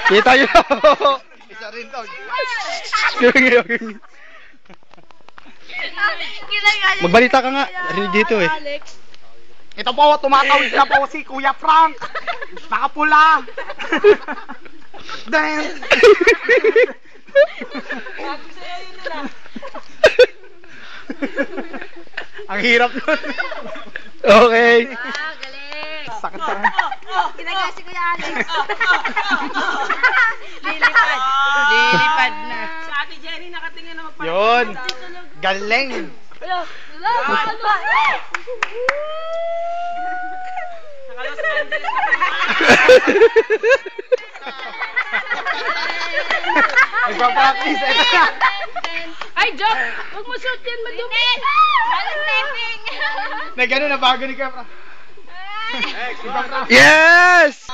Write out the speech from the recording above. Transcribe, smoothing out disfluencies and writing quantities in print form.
Kita yun. Isa rin to. Magbalita ka nga. Rinig dito eh. Ito po, tumatawid na po si Kuya Frank. Nakapula. Dance. Ang hirap nun. Okay. Galing. Sakit sa Ginagawa si Kuya Alex. Lilipad. Lilipad na. Si Ate Jenny nakatingin na magpapalipad. Yun. Galing. Naka-Los Angeles na Nagpa-practice. Ito na. Ay, joke! Huwag mo shoot yan, madumi! Walang taping. Na gano'n na bago ni Kuya Frank. Yes!